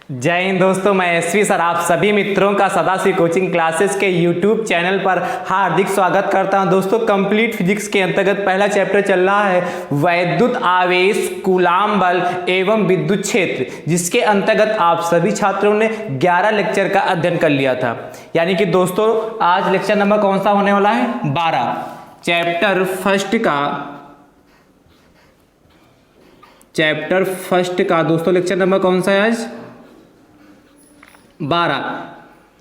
जय हिंद दोस्तों, मैं एसवी सर आप सभी मित्रों का सदाशिव कोचिंग क्लासेस के यूट्यूब चैनल पर हार्दिक स्वागत करता हूं। दोस्तों कंप्लीट फिजिक्स के अंतर्गत पहला चैप्टर चल रहा है वैद्युत आवेश, कूलाम बल एवं विद्युत क्षेत्र, जिसके अंतर्गत आप सभी छात्रों ने 11 लेक्चर का अध्ययन कर लिया था। यानी कि दोस्तों आज लेक्चर नंबर कौन सा होने वाला है? 12। चैप्टर फर्स्ट का दोस्तों लेक्चर नंबर कौन सा है आज? 12।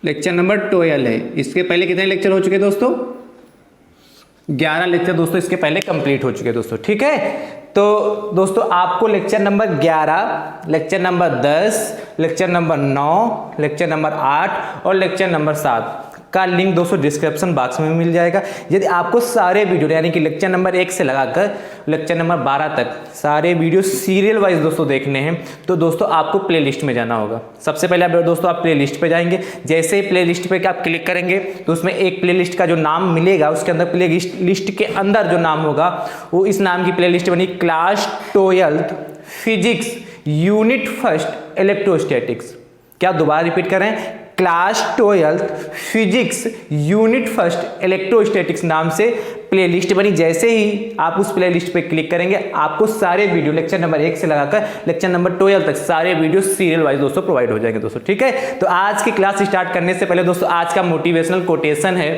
लेक्चर नंबर 12 है। इसके पहले कितने लेक्चर हो चुके दोस्तों? 11 लेक्चर दोस्तों इसके पहले कंप्लीट हो चुके दोस्तों। ठीक है, तो दोस्तों आपको lecture number 11, lecture number 10, lecture number 9, lecture number 8 और लेक्चर नंबर 7 का लिंक दोस्तों डिस्क्रिप्शन बॉक्स में मिल जाएगा। यदि आपको सारे वीडियो यानी कि लेक्चर नंबर 1 से लगाकर लेक्चर नंबर 12 तक सारे वीडियो सीरियल वाइज दोस्तों देखने हैं तो दोस्तों आपको प्लेलिस्ट में जाना होगा। सबसे पहले दोस्तों आप प्लेलिस्ट पे जाएंगे। जैसे ही प्लेलिस्ट पे आप क्लिक करेंगे तो उसमें एक प्लेलिस्ट का जो नाम मिलेगा, उसके अंदर प्लेलिस्ट के अंदर जो नाम होगा वो इस नाम की प्लेलिस्ट बनी class 12 physics unit first electrostatics. क्या दोबारा रिपीट करें? Class 12 physics unit first electrostatics नाम से प्लेलिस्ट बनी। जैसे ही आप उस प्लेलिस्ट पे क्लिक करेंगे आपको सारे वीडियो लेक्चर नंबर 1 से लगाकर लेक्चर नंबर 12 तक सारे वीडियो सीरियल वाइज दोस्तों प्रोवाइड हो जाएंगे दोस्तों। ठीक है, तो आज की क्लास स्टार्ट करने से पहले दोस्तों आज का मोटिवेशनल कोटेशन है,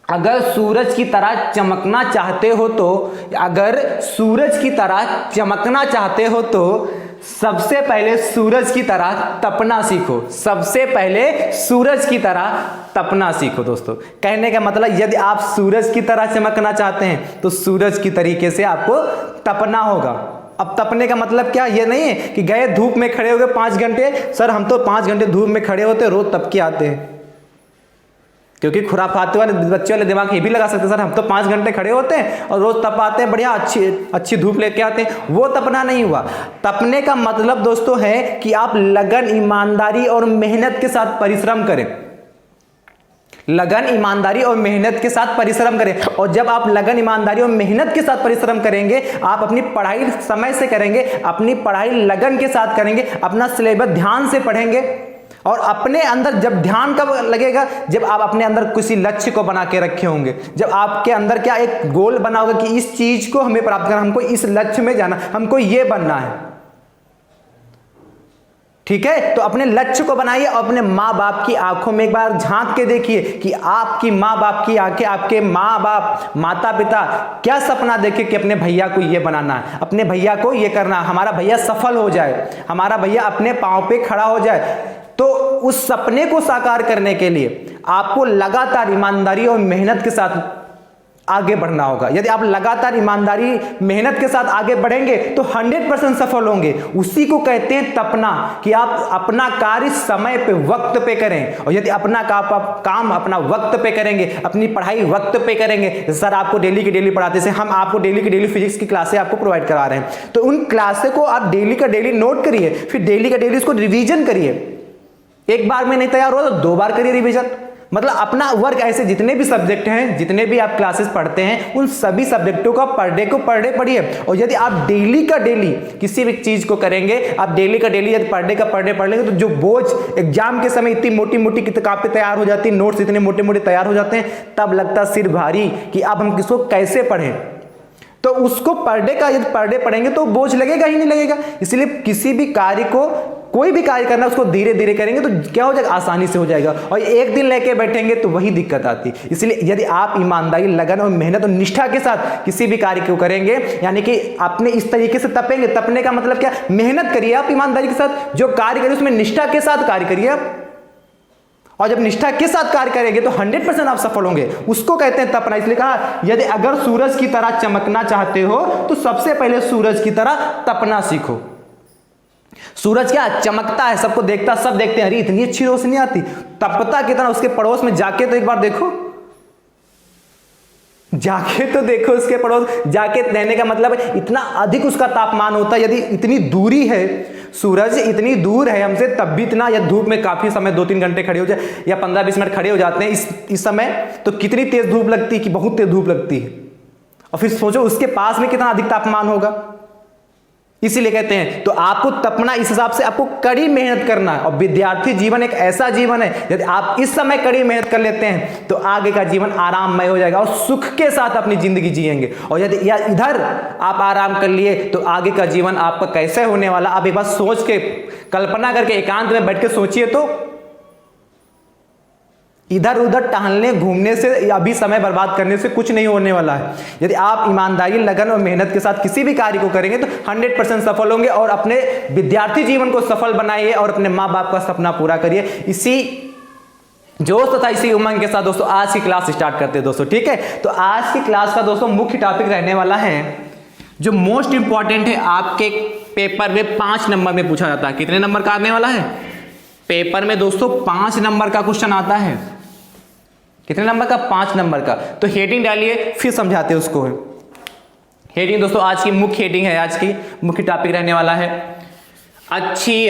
अगर सूरज की तरह चमकना चाहते हो तो, अगर सूरज की तरह चमकना चाहते हो तो सबसे पहले सूरज की तरह तपना सीखो। सबसे पहले सूरज की तरह तपना सीखो दोस्तों। कहने का मतलब यदि आप सूरज की तरह चमकना चाहते हैं तो सूरज की तरीके से आपको तपना होगा। अब तपने का मतलब क्या? ये नहीं है कि गए धूप में खड़े हो गए 5 घंटे, सर हम तो 5 घंटे धूप में खड़े होते रोज तप के आते हैं, क्योंकि खुराफाते वाले बच्चे वाले दिमाग ये भी लगा सकते हैं सर हम तो 5 घंटे खड़े होते हैं और रोज तप आते हैं, बढ़िया अच्छी धूप लेके आते हैं। वो तपना नहीं हुआ। तपने का मतलब दोस्तों है कि आप लगन, ईमानदारी और मेहनत के साथ परिश्रम करें। लगन, ईमानदारी और मेहनत के साथ परिश्रम करें। और जब आप लगन, ईमानदारी और मेहनत के साथ परिश्रम करेंगे, आप अपनी पढ़ाई समय से करेंगे, अपनी पढ़ाई लगन के साथ करेंगे, अपना सिलेबस ध्यान से पढ़ेंगे। और अपने अंदर जब ध्यान कब लगेगा? जब आप अपने अंदर किसी लक्ष्य को बना के रखे होंगे, जब आपके अंदर क्या एक गोल बना होगा कि इस चीज को हमें प्राप्त करना, हमको इस लक्ष्य में जाना, हमको ये बनना है। ठीक है, तो अपने लक्ष्य को बनाइए और अपने माँ बाप की आंखों में एक बार झांक के देखिए कि आपकी माँ बाप की आंखें, आपके माँ बाप, माता पिता क्या सपना देखे कि अपने भैया को ये बनाना है, अपने भैया को ये करना, हमारा भैया सफल हो जाए, हमारा भैया अपने पांव पे खड़ा हो जाए। तो उस सपने को साकार करने के लिए आपको लगातार ईमानदारी और मेहनत के साथ आगे बढ़ना होगा। यदि आप लगातार ईमानदारी मेहनत के साथ आगे बढ़ेंगे तो 100% सफल होंगे। उसी को कहते हैं तपना, कि आप अपना कार्य समय पे वक्त पे करें। और यदि अपना काम अपना वक्त पे करेंगे, अपनी पढ़ाई वक्त पे करेंगे, सर आपको डेली की डेली पढ़ाते हैं, हम आपको डेली की डेली फिजिक्स की क्लासें आपको प्रोवाइड करा रहे हैं, तो उन क्लासें को आप डेली का डेली नोट करिए, फिर डेली का डेली उसको रिविजन करिए। एक बार में नहीं तैयार हो तो 2 बार करिए रिवीजन। मतलब अपना वर्क ऐसे जितने भी सब्जेक्ट हैं, जितने भी आप क्लासेस पढ़ते हैं, उन सभी सब्जेक्टों का पर डे पढ़िए। और यदि आप डेली का डेली किसी भी चीज को करेंगे, आप डेली का डेली यदि पर डे पढ़ लेंगे तो जो बोझ एग्जाम के समय इतनी मोटी मोटी किताबें तैयार हो जाती, नोट्स इतने मोटे मोटे तैयार हो जाते हैं, तब लगता सिर भारी कि अब हम किसको कैसे पढ़ें। तो उसको पर डे का यदि पर डे पढ़ेंगे तो बोझ लगेगा ही नहीं लगेगा। इसलिए किसी भी कार्य को, कोई भी कार्य करना उसको धीरे धीरे करेंगे तो क्या हो जाएगा? आसानी से हो जाएगा। और एक दिन लेके बैठेंगे तो वही दिक्कत आती। इसलिए यदि आप ईमानदारी, लगन और मेहनत और निष्ठा के साथ किसी भी कार्य को करेंगे, यानी कि आपने इस तरीके से तपेंगे, तपने का मतलब क्या? मेहनत करिए आप ईमानदारी के साथ, जो कार्य करिए उसमें निष्ठा के साथ कार्य करिए आप। और जब निष्ठा के साथ कार्य करेंगे तो 100% आप सफल होंगे। उसको कहते हैं तपना। इसलिए कहा यदि अगर सूरज की तरह चमकना चाहते हो तो सबसे पहले सूरज की तरह तपना सीखो। सूरज क्या चमकता है, सबको देखता, सब देखते हैं, अरे इतनी अच्छी रोशनी आती, तपता कितना। उसके पड़ोस में जाके तो एक बार देखो, जाके तो देखो उसके पड़ोस जाके। रहने का मतलब इतना अधिक उसका तापमान होता है। यदि इतनी दूरी है, सूरज इतनी दूर है हमसे, तब भी इतना, या धूप में काफी समय 2-3 घंटे खड़े हो जाए या 15-20 मिनट खड़े हो जाते हैं इस समय, तो कितनी तेज धूप लगती है कि बहुत तेज धूप लगती है। और फिर सोचो उसके पास में कितना अधिक तापमान होगा। इसीलिए कहते हैं। तो आपको तपना, इस हिसाब से आपको कड़ी मेहनत करना है। और विद्यार्थी जीवन एक ऐसा जीवन है, यदि आप इस समय कड़ी मेहनत कर लेते हैं तो आगे का जीवन आराममय हो जाएगा और सुख के साथ अपनी जिंदगी जिएंगे। और यदि इधर आप आराम कर लिए तो आगे का जीवन आपका कैसे होने वाला, आप एक बार सोच के, कल्पना करके एकांत में बैठ के सोचिए। तो इधर उधर टहलने घूमने से, अभी समय बर्बाद करने से कुछ नहीं होने वाला है। यदि आप ईमानदारी, लगन और मेहनत के साथ किसी भी कार्य को करेंगे तो 100% सफल होंगे और अपने विद्यार्थी जीवन को सफल बनाइए और अपने माँ बाप का सपना पूरा करिए। इसी जोश तथा इसी उमंग के साथ दोस्तों आज की क्लास स्टार्ट करते हैं दोस्तों, ठीक है। तो आज की क्लास का दोस्तों मुख्य टॉपिक रहने वाला है, जो मोस्ट इंपॉर्टेंट है, आपके पेपर में 5 नंबर में पूछा जाता है। कितने नंबर का आने वाला है पेपर में दोस्तों? 5 नंबर का क्वेश्चन आता है। कितने नंबर का? 5 नंबर का। तो हेडिंग डालिए, फिर समझाते हैं उसको। हेडिंग दोस्तों आज की मुख्य हेडिंग है, आज की मुख्य टॉपिक रहने वाला है अच्छी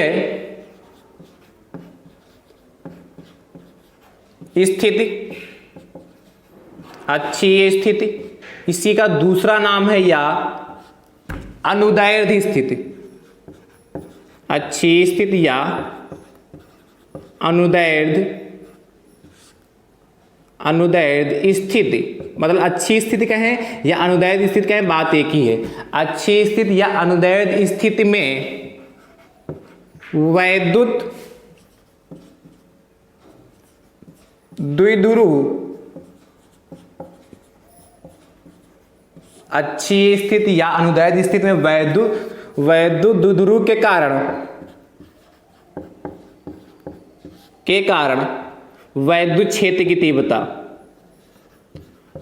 स्थिति। अच्छी स्थिति, इसी का दूसरा नाम है या अनुदैर्ध्य स्थिति। अच्छी स्थिति या अनुदैर्ध्य स्थिति, मतलब अच्छी स्थिति कहें या अनुदैर्ध्य स्थिति कहें, बात एक ही है। अच्छी स्थिति या अनुदैर्ध्य स्थिति में वैद्युत द्विध्रुव, अच्छी स्थिति या अनुदैर्ध्य स्थिति में वैद्युत द्विध्रुव के कारण वैद्युत क्षेत्र की तीव्रता,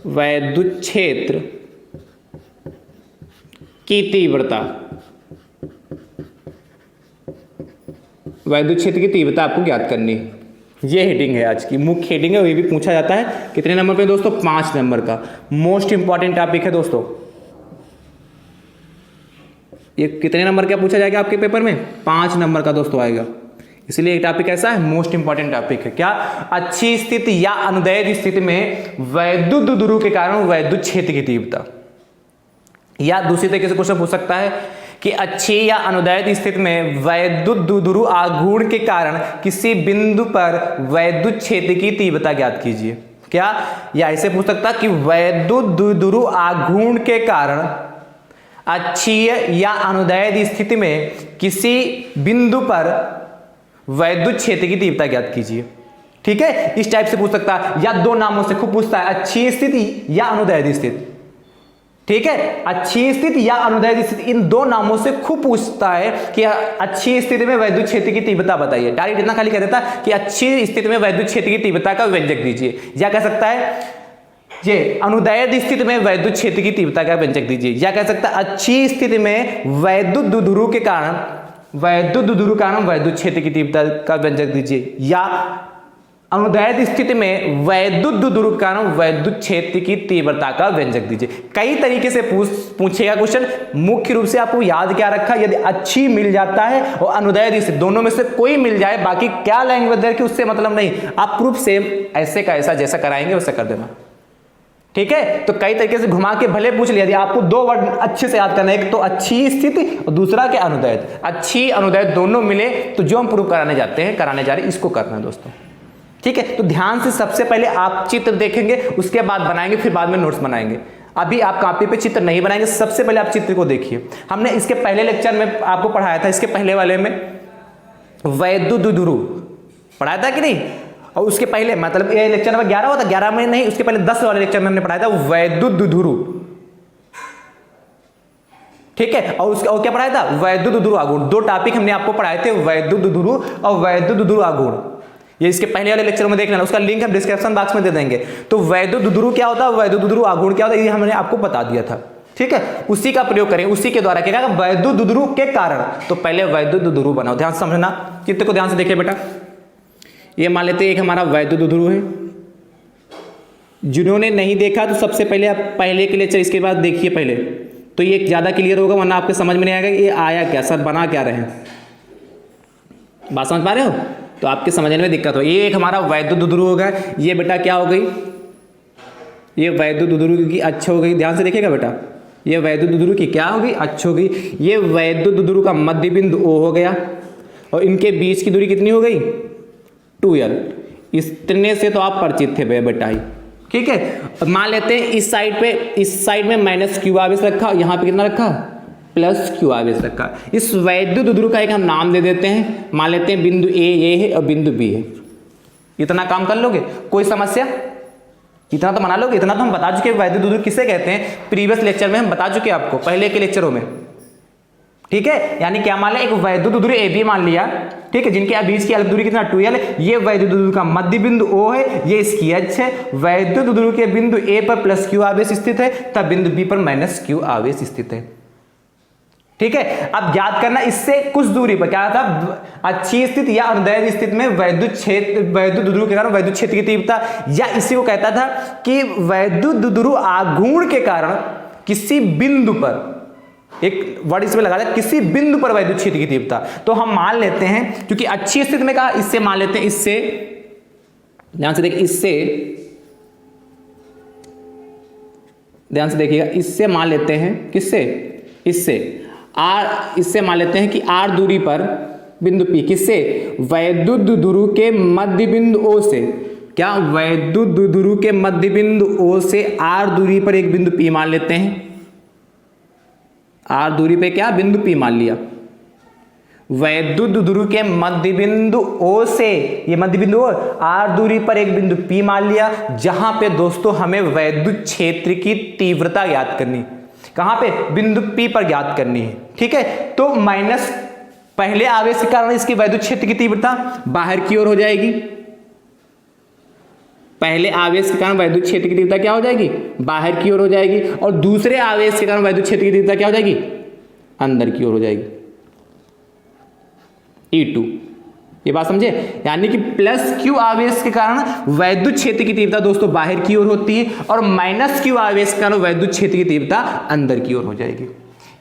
वैद्युत क्षेत्र की तीव्रता, वैद्युत क्षेत्र की तीव्रता आपको ज्ञात करनी है। ये हेडिंग है आज की, मुख्य हेडिंग है। ये भी पूछा जाता है कितने नंबर पे दोस्तों? 5 नंबर का। मोस्ट इंपॉर्टेंट टॉपिक है दोस्तों। ये कितने नंबर का पूछा जाएगा आपके पेपर में? 5 नंबर का दोस्तों आएगा। इसलिए एक टॉपिक ऐसा है, मोस्ट इंपॉर्टेंट टॉपिक है। क्या? अच्छी स्थिति या अनुदैर्ध्य स्थिति में वैद्युत द्विध्रुव के कारण वैद्युत क्षेत्र की तीव्रता। या दूसरी तरीके से क्वेश्चन पूछ सकता है कि अच्छी या अनुदैर्ध्य स्थिति में वैद्युत द्विध्रुव आघूर्ण के कारण किसी बिंदु पर वैद्युत क्षेत्र की तीव्रता ज्ञात कीजिए। क्या? या ऐसे पूछ सकता कि वैद्युत द्विध्रुव आघूर्ण के कारण अच्छी या अनुदैर्ध्य स्थिति में किसी बिंदु पर वैद्युत क्षेत्र की तीव्रता ज्ञात कीजिए। ठीक है, इस टाइप से पूछ सकता है। या 2 नामों से खूब पूछता है, अच्छी स्थिति या अनुदैर्ध्य स्थिति। ठीक है, अच्छी स्थिति या अनुदैर्ध्य स्थिति, इन 2 नामों से खूब पूछता है कि अच्छी स्थिति में वैद्युत क्षेत्र की तीव्रता बताइए। डायरेक्ट इतना खाली कह देता कि अच्छी स्थिति में वैद्युत क्षेत्र की तीव्रता का व्यंजक दीजिए। या कह सकता है ये अनुदैर्ध्य स्थिति में वैद्युत क्षेत्र की तीव्रता का व्यंजक दीजिए। या कह सकता है अच्छी स्थिति में वैद्युत द्विध्रुव के कारण वैद्युत क्षेत्र की तीव्रता का व्यंजक दीजिए। या अनुदैर्ध्य स्थिति में वैद्युत द्विध्रुव के कारण वैद्युत क्षेत्र की तीव्रता का व्यंजक दीजिए। कई तरीके से पूछेगा क्वेश्चन। मुख्य रूप से आपको याद क्या रखा, यदि अच्छी मिल जाता है और अनुदैर्ध्य स्थिति, दोनों में से कोई मिल जाए, बाकी क्या लैंग्वेज दे कि उससे मतलब नहीं। आप प्रूफ सेम ऐसे का ऐसा जैसा कराएंगे वैसा कर देना। ठीक है, तो कई तरीके से घुमा के भले पूछ लिया। यदि आपको 2 वर्ड अच्छे से याद करना है, एक तो अच्छी स्थिति और दूसरा क्या? अनुदैर्ध्य। अच्छी अनुदैर्ध्य दोनों मिले तो जो हम प्रूफ कराने जा रहे हैं इसको करना है दोस्तों। ठीक है, तो ध्यान से सबसे पहले आप चित्र देखेंगे, उसके बाद बनाएंगे, फिर बाद में नोट्स बनाएंगे। अभी आप कॉपी पे चित्र नहीं बनाएंगे, सबसे पहले आप चित्र को देखिए। हमने इसके पहले लेक्चर में आपको पढ़ाया था, इसके पहले वाले में वैद्युत द्विध्रुव पढ़ाया था कि नहीं? और उसके पहले मतलब ये लेक्चर नंबर 11 होता, 11 में नहीं, उसके पहले 10 वाले लेक्चर में हमने पढ़ाया था वैद्युत द्विध्रुव। ठीक है, और क्या पढ़ाया था? वैद्युत द्विध्रुव आघूर्ण। 2 टॉपिक हमने आपको पढ़ाए थे, वैद्युत द्विध्रुव और वैद्युत द्विध्रुव आघूर्ण। ये इसके पहले वाले लेक्चर में देख लेना, उसका लिंक हम डिस्क्रिप्शन बॉक्स में दे देंगे। तो वैद्युत द्विध्रुव क्या होता है, वैद्युत द्विध्रुव आघूर्ण क्या होता है, ये हमने आपको बता दिया था। ठीक है, उसी का प्रयोग करें, उसी के द्वारा क्या वैद्युत द्विध्रुव के कारण। तो पहले वैद्युत द्विध्रुव बनाओ, ध्यान से समझना, चित्र को ध्यान से देखिए बेटा। ये मान लेते हैं एक हमारा वैद्युत द्विध्रुव है। जिन्होंने नहीं देखा तो सबसे पहले आप पहले के लेक्चर इसके बाद देखिए पहले, तो ये ज़्यादा क्लियर होगा, वरना आपके समझ में नहीं आएगा कि ये आया क्या, सर बना क्या रहे हैं। बात समझ पा रहे हो? तो आपके समझने में दिक्कत हो। ये एक हमारा वैद्युत द्विध्रुव हो गया। ये बेटा क्या हो गई, ये वैद्युत द्विध्रुव की अच्छा हो गई। ध्यान से देखिएगा बेटा, ये वैद्युत द्विध्रुव की क्या होगी, अक्ष होगी। ये वैद्युत द्विध्रुव का मध्य बिंदु O हो गया और इनके बीच की दूरी कितनी हो गई 2l। इतने से तो आप परिचित थे बेटा ही, ठीक है। मान लेते हैं इस साइड में माइनस क्यू आवेश रखा और यहाँ पे कितना रखा प्लस क्यू आवेश रखा। इस वैद्युत द्विध्रुव का एक हम नाम दे देते हैं, मान लेते हैं बिंदु ए ये है और बिंदु बी है। इतना काम कर लोगे, कोई समस्या, इतना तो बना लोगे। इतना तो हम बता चुके वैद्युत द्विध्रुव किसे कहते हैं, प्रीवियस लेक्चर में हम बता चुके आपको पहले के लेक्चरों में, ठीक है। यानी क्या मान लिया, एक वैद्युत द्विध्रुव ए बी मान लिया, ठीक है, जिनके बीच की अलग दूरी कितना 2l है। ये वैद्युत द्विध्रुव का मध्य बिंदु O है, ये इसकी अक्ष है। वैद्युत द्विध्रुव के बिंदु A पर प्लस क्यू आवेश स्थित है, तब बिंदु B पर माइनस क्यू आवेश स्थित है, ठीक है। अब याद करना, इससे कुछ दूरी पर क्या था, अच्छी स्थिति या अनुदैर्ध्य स्थिति में वैद्युत द्विध्रुव के कारण वैद्युत क्षेत्र की तीव्रता, या इसी को कहता था कि वैद्युत द्विध्रुव आघूर्ण के कारण किसी बिंदु पर, एक वर्ड इसमें लगा था, किसी बिंदु पर वैद्युत क्षेत्र की तीव्रता। तो हम मान लेते हैं, क्योंकि अच्छी स्थिति में कहा, इससे मान लेते हैं, इससे ध्यान से देखिए, इससे ध्यान से देखिएगा, इससे मान लेते हैं, किससे, इससे इससे मान लेते हैं कि r दूरी पर बिंदु P, किससे, वैद्युत द्विध्रुव के मध्य बिंदु O से, क्या वैद्युत द्विध्रुव के मध्य बिंदु O से r दूरी पर एक बिंदु P मान लेते हैं। r दूरी पे क्या बिंदु P मान लिया। वैद्युत द्विध्रुव के मध्य बिंदु O से, ये मध्य बिंदु r दूरी पर एक बिंदु P मान लिया, जहां पे दोस्तों हमें वैद्युत क्षेत्र की तीव्रता ज्ञात करनी, कहां पे, बिंदु P पर ज्ञात करनी है, ठीक है। तो माइनस पहले आवेश के कारण इसकी वैद्युत क्षेत्र की तीव्रता बाहर की ओर हो जाएगी। पहले आवेश के कारण वैद्युत क्षेत्र की तीव्रता क्या हो जाएगी, बाहर की ओर हो जाएगी, और दूसरे आवेश के कारण वैद्युत क्षेत्र की तीव्रता क्या हो जाएगी, अंदर की ओर हो जाएगी, E2। ये बात समझे, यानी कि प्लस क्यू आवेश के कारण वैद्युत क्षेत्र की तीव्रता दोस्तों बाहर की ओर होती है, और माइनस क्यू आवेश के कारण वैद्युत क्षेत्र की तीव्रता अंदर की ओर हो जाएगी।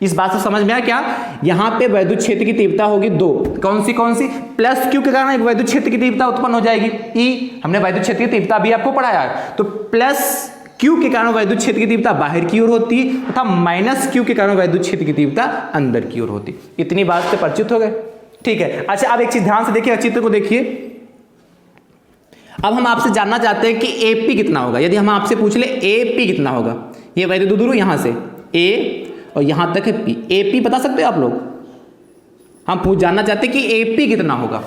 इस बात से समझ में आया क्या, यहां पे वैद्युत क्षेत्र की तीव्रता होगी दो, कौन सी, प्लस क्यू के कारण एक वैद्युत क्षेत्र की तीव्रता उत्पन्न हो जाएगी E, हमने वैद्युत क्षेत्र की तीव्रता भी आपको पढ़ाया है। तो प्लस क्यू के कारण वैद्युत क्षेत्र की तीव्रता बाहर की ओर होती है, तथा माइनस क्यू के कारण वैद्युत क्षेत्र की तीव्रता अंदर की ओर होती है। इतनी बात से परिचित हो गए, ठीक है। अच्छा, अब एक चीज ध्यान से देखिए, चित्र को देखिए। अब हम आपसे जानना चाहते हैं कि AP कितना होगा। यदि हम आपसे पूछ ले AP कितना होगा, ये वैद्युत द्विध्रुव यहां से A और यहां तक है P, AP बता सकते हो आप लोग। हम जानना चाहते हैं कि AP कितना होगा।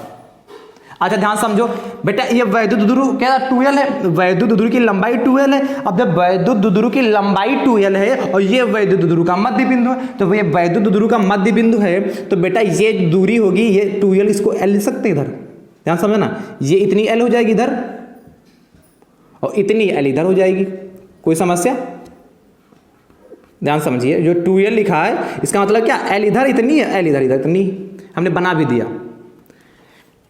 अच्छा ध्यान समझो बेटा, ये वैद्युत द्विध्रुव क्या 2l है, वैद्युत द्विध्रुव की लंबाई 2l है। अब जब वैद्युत द्विध्रुव की लंबाई 2l है और ये वैद्युत द्विध्रुव का मध्य बिंदु है, तो ये वैद्युत द्विध्रुव का मध्य बिंदु है, तो बेटा ये दूरी होगी, ये 2l, इसको l लिख सकते हैं इधर, ध्यान समझो ना, ये इतनी l हो जाएगी इधर और इतनी l इधर हो जाएगी। कोई समस्या, ध्यान समझिए, जो 2l लिखा है इसका मतलब क्या, l इधर इतनी है, l इधर इतनी, हमने बना भी दिया।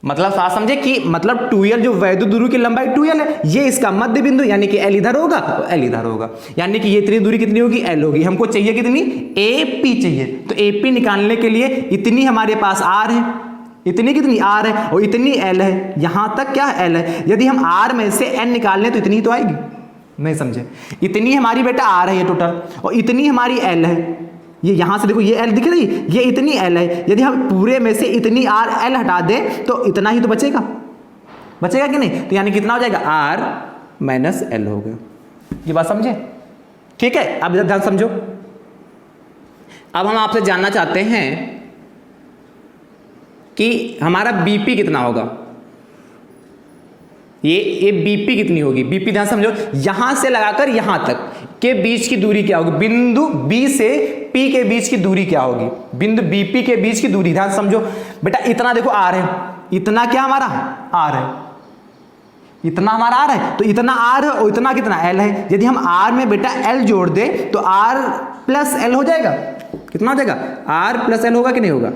मतलब साफ समझे कि मतलब 2l जो वैद्युत द्विध्रुव की लंबाई 2l है, ये इसका मध्य बिंदु, यानी कि l इधर होगा और l इधर होगा, यानी कि ये इतनी दूरी कितनी होगी, l होगी। हमको चाहिए कितनी, AP चाहिए। तो AP निकालने के लिए इतनी हमारे पास r है, इतनी कितनी r है और इतनी l है, यहां तक क्या l है। यदि हम r में से n निकाल लें तो इतनी तो आएगी, नहीं समझे, इतनी हमारी बेटा r है ये टोटल, और इतनी हमारी l है। ये यहां से देखो, ये l दिख रही, ये इतनी l है। यदि हम पूरे में से इतनी l हटा दें तो इतना ही तो बचेगा, बचेगा कि नहीं। तो यानी कितना हो जाएगा, r माइनस l हो गया। ये बात समझे, ठीक है। अब ध्यान समझो, अब हम आपसे जानना चाहते हैं कि हमारा BP कितना होगा। ये BP कितनी होगी, BP ध्यान समझो, यहां से लगाकर यहां तक के बीच की दूरी क्या होगी, बिंदु B से P के बीच की दूरी क्या होगी, बिंदु BP के बीच की दूरी। ध्यान समझो बेटा, इतना देखो r है, इतना क्या हमारा r है, इतना हमारा r है, तो इतना r है और इतना कितना l है। यदि हम r में बेटा l जोड़ दे तो r प्लस l हो जाएगा। कितना हो जाएगा, r प्लस l होगा कि नहीं होगा।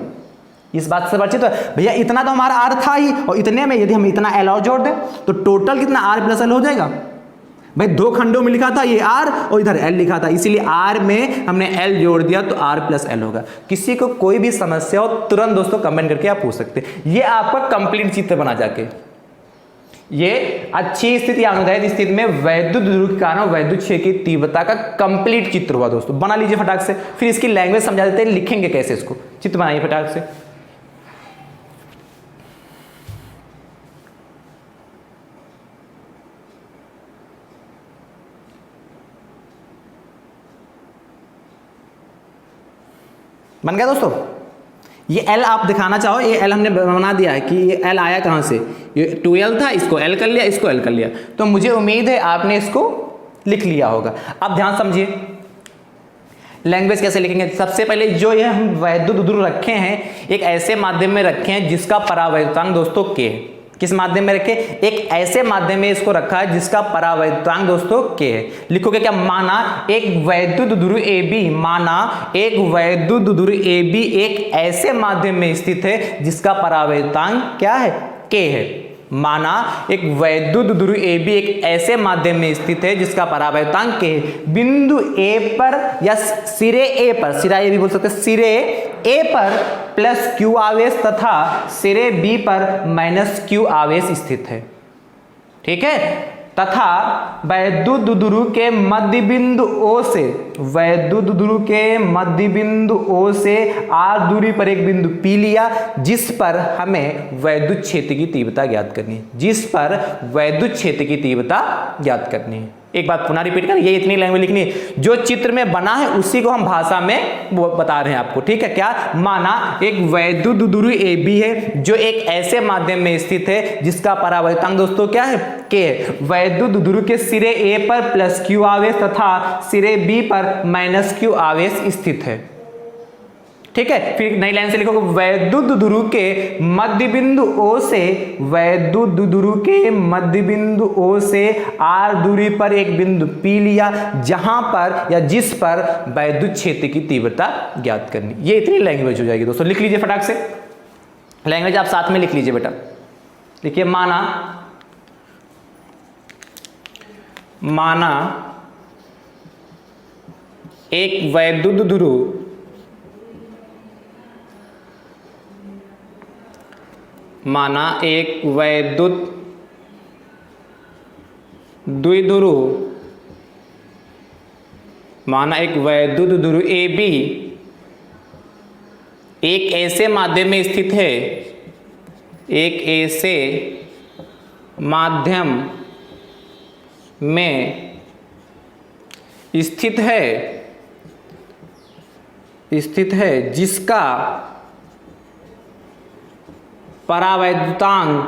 इस बात से परिचित है भैया, इतना तो हमारा r था ही, और इतने में यदि हम इतना l और जोड़ दें तो टोटल कितना r प्लस l हो जाएगा। भाई दो खंडों में लिखा था ये r और इधर l लिखा था, इसीलिए r में हमने l जोड़ दिया तो r प्लस l होगा। किसी को कोई भी समस्या हो तुरंत दोस्तों कमेंट करके आप पूछ सकते हैं। ये आपका कंप्लीट चित्र बना जाके, ये अच्छी स्थिति अनुदैर्ध्य स्थिति में वैद्युत ध्रुव के कारण वैद्युत क्षेत्र की तीव्रता का कंप्लीट चित्र हुआ दोस्तों। बना लीजिए फटाक से, फिर इसकी लैंग्वेज समझा देते हैं, लिखेंगे कैसे इसको। चित्र बनाइए फटाक से। बन गया दोस्तों। ये L आप दिखाना चाहो, ये L हमने बना दिया है कि ये L आया कहाँ से, ये 2L था, इसको L कर लिया, इसको L कर लिया। तो मुझे उम्मीद है आपने इसको लिख लिया होगा। अब ध्यान समझिए लैंग्वेज कैसे लिखेंगे। सबसे पहले जो ये हम वैद्युत ध्रुव रखे हैं एक ऐसे माध्यम में रखे हैं जिसका परावैद्युतांक दोस्तों K है। किस माध्यम में रखे, एक ऐसे माध्यम में इसको रखा है जिसका परावैद्युतांक दोस्तों K है। लिखोगे क्या, माना एक वैद्युत ध्रुव AB, माना एक वैद्युत ध्रुव AB एक ऐसे माध्यम में स्थित है जिसका परावैद्युतांक क्या है, K है। माना एक वैद्युत ध्रुव AB एक ऐसे माध्यम में स्थित है जिसका परावैद्युतांक K है। बिंदु A पर या सिरे A पर, सिरा A भी बोल सकते हैं, सिरे A पर प्लस Q आवेश तथा सिरे B पर माइनस Q आवेश स्थित है। ठीक है, तथा वैद्युत ध्रुव के मध्य बिंदु O से, वैद्युत ध्रुव के मध्य बिंदु O से R दूरी पर एक बिंदु P लिया जिस पर हमें वैद्युत क्षेत्र की तीव्रता ज्ञात करनी है, जिस पर वैद्युत क्षेत्र की तीव्रता ज्ञात करनी है। एक बात पुनः रिपीट करें, ये इतनी लैंग्वेज लिखनी है, जो चित्र में बना है उसी को हम भाषा में बता रहे हैं आपको। ठीक है, क्या, माना एक वैद्युत ध्रुव AB है जो एक ऐसे माध्यम में स्थित है जिसका परावैद्युतांक दोस्तों क्या है, K है। वैद्युत ध्रुव के सिरे A पर प्लस Q आवेश तथा सिरे B पर माइनस Q आवेश स्थित है। ठीक है, फिर नई लाइन से लिखोगे, वैद्युत ध्रुव के मध्य बिंदु O से, वैद्युत ध्रुव के मध्य बिंदु O से R दूरी पर एक बिंदु P लिया जहां पर या जिस पर वैद्युत क्षेत्र की तीव्रता ज्ञात करनी। ये इतनी लैंग्वेज हो जाएगी दोस्तों। लिख लीजिए फटाक से, लैंग्वेज आप साथ में लिख लीजिए बेटा। देखिए, माना एक वैद्युत ध्रुव द्विध्रुव, माना एक वैद्युत ध्रुव AB एक ऐसे माध्यम में स्थित है, एक ऐसे माध्यम में स्थित है जिसका परावैद्युतांक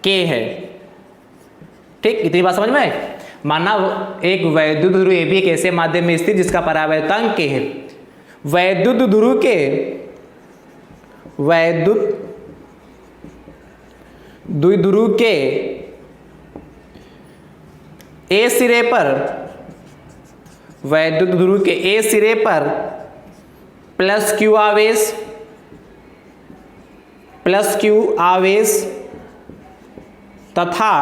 K है। ठीक, इतनी बात समझ में आए। माना एक वैद्युत ध्रुव AB एक ऐसे माध्यम में स्थित जिसका परावैद्युतांक K है। वैद्युत ध्रुव के द्विध्रुव के A सिरे पर, वैद्युत ध्रुव के A सिरे पर प्लस Q आवेश तथा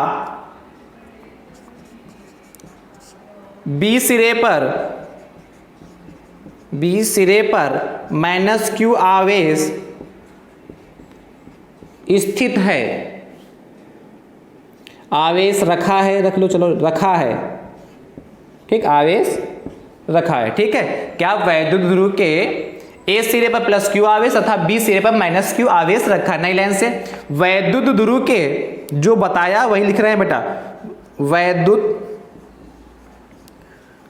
B सिरे पर माइनस Q आवेश स्थित है, आवेश रखा है, रख लो, चलो रखा है। ठीक, आवेश रखा है। ठीक है, क्या, वैद्युत ध्रुव के A सिरे पर प्लस Q आवेश तथा B सिरे पर माइनस Q आवेश रखा है। नई लाइन से, वैद्युत ध्रुव के जो बताया वही लिख रहे हैं बेटा। वैद्युत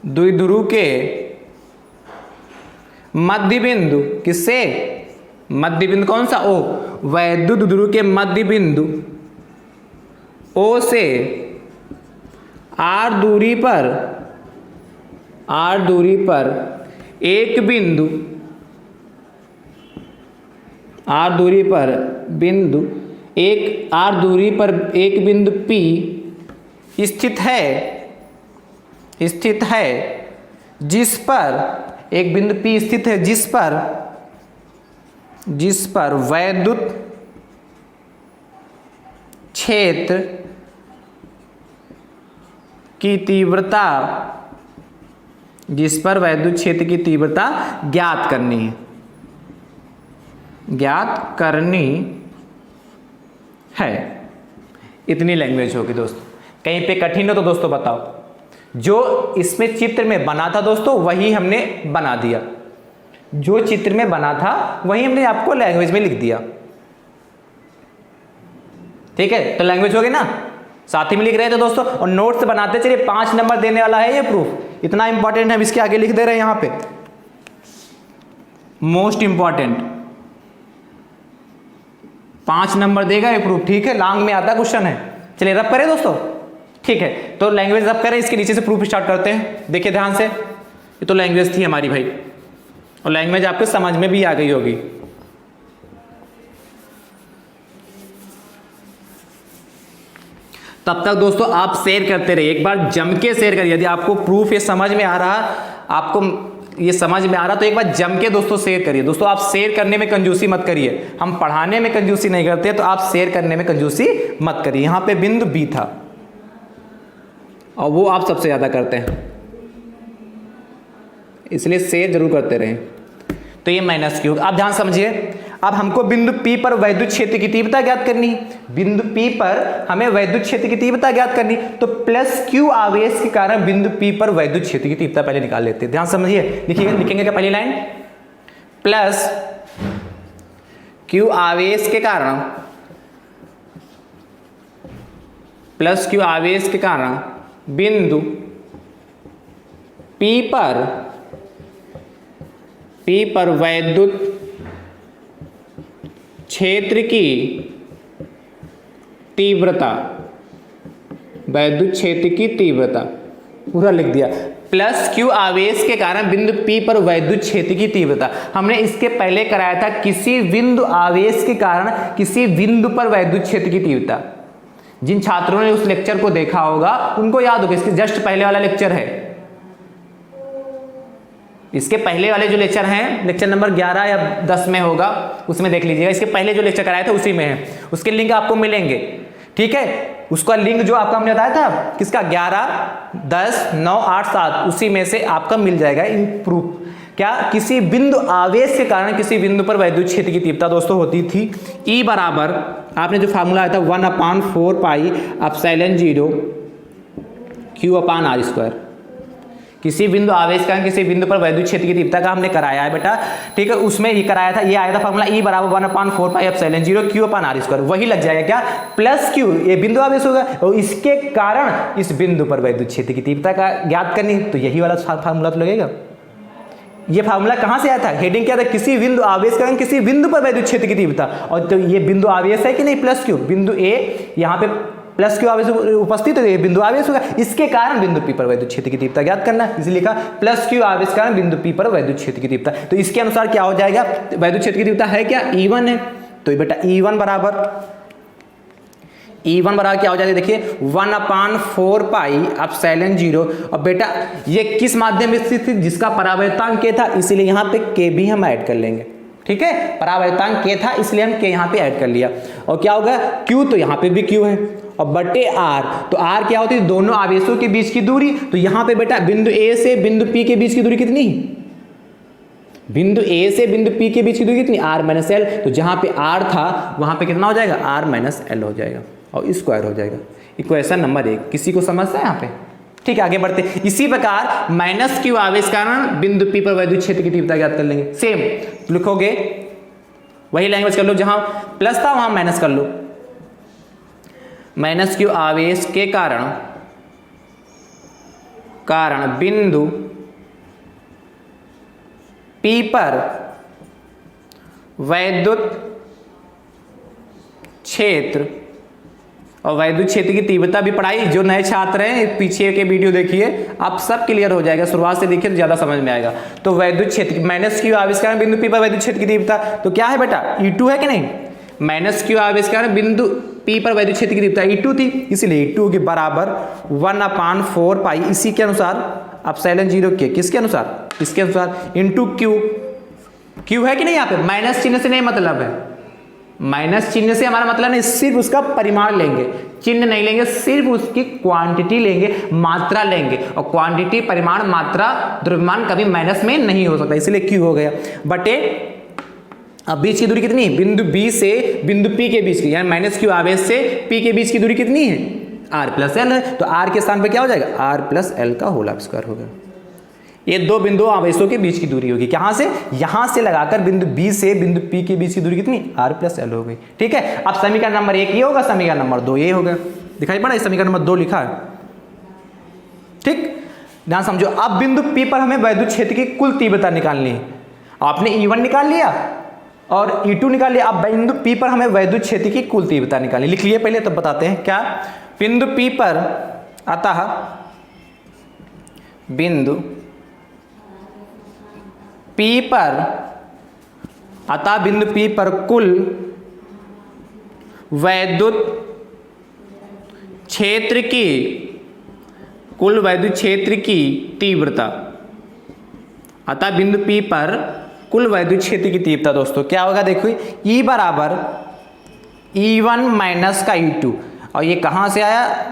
द्विध्रुव के मध्य बिंदु, किससे, मध्य बिंदु कौन सा, O, वैद्युत ध्रुव के मध्य बिंदु O से R दूरी पर एक बिंदु, R दूरी पर एक बिंदु P स्थित है जिस पर एक बिंदु P स्थित है जिस पर वैद्युत क्षेत्र की तीव्रता ज्ञात करनी है। ज्ञात करनी है। इतनी लैंग्वेज होगी दोस्तों। कहीं पे कठिन हो तो दोस्तों बताओ। जो इसमें चित्र में बना था दोस्तों वही हमने बना दिया, जो चित्र में बना था वही हमने आपको लैंग्वेज में लिख दिया। ठीक है, तो लैंग्वेज हो गई ना, साथ ही में लिख रहे थे दोस्तों। और नोट्स बनाते चलिए, 5 नंबर देने वाला है ये प्रूफ, इतना इंपॉर्टेंट है, हम इसके आगे लिख दे रहे हैं यहां पे, मोस्ट इंपॉर्टेंट 5 नंबर देगा ये प्रूफ। ठीक है, लॉन्ग में आता क्वेश्चन है। चलिए रब करें दोस्तों। ठीक है, तो लैंग्वेज रब करें, इसके नीचे से प्रूफ स्टार्ट करते हैं। देखिए ध्यान से, ये तो लैंग्वेज थी हमारी भाई, और लैंग्वेज आपके समझ में भी आ गई होगी। तब तक दोस्तों आप शेयर करते रहिए, एक बार जम के शेयर करिए। यदि आपको प्रूफ ये समझ में आ रहा, आपको ये समझ में आ रहा, तो एक बार जम के दोस्तों शेयर करिए। दोस्तों आप शेयर करने में कंजूसी मत करिए, हम पढ़ाने में कंजूसी नहीं करते, तो आप शेयर करने में कंजूसी मत करिए। यहां पे बिंदु बी था और वो आप सबसे ज्यादा करते हैं, इसलिए शेयर जरूर करते रहें। तो ये माइनस क्यू, आप ध्यान समझिए। अब हमको बिंदु P पर वैद्युत क्षेत्र की तीव्रता ज्ञात करनी है। बिंदु P पर हमें वैद्युत क्षेत्र की तीव्रता ज्ञात करनी, तो प्लस Q आवेश के कारण बिंदु P पर वैद्युत क्षेत्र की तीव्रता पहले निकाल लेते हैं। ध्यान समझिए, लिखेंगे क्या पहली लाइन, प्लस Q आवेश के कारण, प्लस Q आवेश के कारण बिंदु P पर वैद्युत क्षेत्र की तीव्रता, वैद्युत क्षेत्र की तीव्रता पूरा लिख दिया। प्लस Q आवेश के कारण बिंदु P पर वैद्युत क्षेत्र की तीव्रता। हमने इसके पहले कराया था किसी बिंदु आवेश के कारण किसी बिंदु पर वैद्युत क्षेत्र की तीव्रता। जिन छात्रों ने उस लेक्चर को देखा होगा उनको याद होगा, इसके जस्ट पहले वाला लेक्चर है। इसके पहले वाले जो लेक्चर हैं, लेक्चर नंबर 11 या 10 में होगा, उसमें देख लीजिएगा। इसके पहले जो लेक्चर कराया था उसी में है, उसके लिंक आपको मिलेंगे। ठीक है, उसका लिंक जो आपका हमने बताया था किसका, 11, 10, 9, 8, 7, उसी में से आपका मिल जाएगा इन प्रूफ। क्या, किसी बिंदु आवेश के कारण किसी बिंदु पर वैद्युत क्षेत्र की तीव्रता दोस्तों होती थी E बराबर, आपने जो फार्मूला आया था 1/4 पाई एप्सिलॉन 0 Q/r²। किसी बिंदु आवेश का किसी बिंदु पर वैद्युत क्षेत्र की तीव्रता का हमने कराया है बेटा। ठीक है, उसमें ये कराया था, ये आया था फार्मूला E बराबर 1/4 पाई एप्सिलॉन 0 Q/r²। वही लग जाएगा क्या, प्लस Q, ये बिंदु आवेश होगा और इसके कारण इस बिंदु पर वैद्युत क्षेत्र की तीव्रता का ज्ञात करनी, तो यही वाला फार्मूला तो लगेगा। ये फार्मूला कहां से आया था, हेडिंग क्या था, किसी बिंदु आवेश का किसी बिंदु पर वैद्युत क्षेत्र की तीव्रता। और तो ये बिंदु आवेश है कि नहीं, प्लस Q, बिंदु A यहाँ पे प्लस Q आवेश उपस्थित, तो ये बिंदु आवेश होगा, इसके कारण बिंदु P पर वैद्युत क्षेत्र की तीव्रता ज्ञात करना, इसलिए लिखा प्लस Q आवेश कारण बिंदु P पर वैद्युत क्षेत्र की तीव्रता। तो इसके अनुसार क्या हो जाएगा, वैद्युत क्षेत्र की तीव्रता है क्या, E1 है, तो बेटा E1 बराबर क्या हो जाएगा, देखिए 1/4 पाई एप्सिलॉन 0। और बेटा ये किस माध्यम में स्थित थी, जिसका परावर्तांक K था, इसीलिए यहाँ पे K भी हम ऐड कर लेंगे। ठीक है, परावर्तांक K था इसलिए हम K यहाँ पे ऐड कर लिया। और क्या होगा, Q, तो यहाँ पे भी Q है, और बटे R, तो R क्या होती है, दोनों आवेशों के बीच की दूरी। तो यहाँ पे बेटा बिंदु A से बिंदु P के बीच की दूरी कितनी, बिंदु A से बिंदु P के बीच की दूरी कितनी, R-L। तो जहाँ पे R था वहाँ पे कितना हो जाएगा, R-L हो जाएगा और स्क्वायर हो जाएगा। इक्वेशन नंबर 1, किसी को समझता है यहाँ पे। ठीक है, आगे बढ़ते। इसी प्रकार माइनस Q आवेश कारण बिंदु P पर वैद्युत क्षेत्र की तीव्रता ज्ञात कर लेंगे। सेम लिखोगे, वही लैंग्वेज कर लो, जहां प्लस था वहां माइनस कर लो। माइनस Q आवेश के कारण बिंदु P पर वैद्युत क्षेत्र, और वैद्युत क्षेत्र की तीव्रता भी पढ़ाई। जो नए छात्र हैं पीछे के वीडियो देखिए, आप सब क्लियर हो जाएगा, शुरुआत से देखिए तो ज्यादा समझ में आएगा। तो वैद्युत क्षेत्र माइनस Q आवेश कारण बिंदु P पर वैद्युत क्षेत्र की तीव्रता, तो क्या है बेटा, E2 है कि नहीं, माइनस Q आवेश कारण बिंदु P पर वैद्युत क्षेत्र की तीव्रता E2 थी, इसलिए E2 के बराबर 1/4 पाई, इसी के अनुसार एप्सिलॉन 0 के, किसके अनुसार, इसके अनुसार, इनटू Q है कि नहीं, यहाँ पे माइनस चिन्ह से नहीं मतलब है, माइनस चिन्ह से हमारा मतलब नहीं, सिर्फ उसका परिमाण लेंगे, चिन्ह नहीं लेंगे, सिर्फ उसकी क्वांटिटी लेंगे, मात्रा लेंगे। और क्वांटिटी, परिमाण, मात्रा, द्रव्यमान कभी माइनस में नहीं हो सकता, इसलिए Q हो गया बटे अब बीच की दूरी कितनी है, बिंदु बी से बिंदु पी के बीच की, यानी माइनस क्यू आवेश से पी के बीच की दूरी कितनी है, आर प्लस एल है। तो आर के स्थान पे क्या हो जाएगा, आर प्लस एल का होल स्क्वायर होगा। ये दो बिंदु आवेशों के बीच की दूरी होगी, कहां से, यहां से लगाकर बिंदु बी से बिंदु पी के बीच की दूरी कितनी, आर प्लस एल हो गई। ठीक है, अब समीकरण नंबर 1 ये होगा, समीकरण नंबर 2 ये होगा। दिखाई पड़ा, समीकरण नंबर 2 लिखा है। ठीक, ध्यान समझो। अब बिंदु पी पर हमें वैद्युत क्षेत्र की कुल तीव्रता निकालनी है। आपने E1 निकाल लिया और E2 निकाल लिया। अब बिंदु पी पर हमें वैद्युत क्षेत्र की कुल तीव्रता निकालनी, लिख लिए पहले, तब बताते हैं क्या। बिंदु पी पर, अतः बिंदु पी पर, अतः बिंदु पी पर कुल वैद्युत क्षेत्र की, कुल वैद्युत क्षेत्र की तीव्रता, अतः बिंदु पी पर कुल वैद्युत क्षेत्र की तीव्रता दोस्तों क्या होगा, देखो E बराबर E1 माइनस का E2। और ये कहां से आया,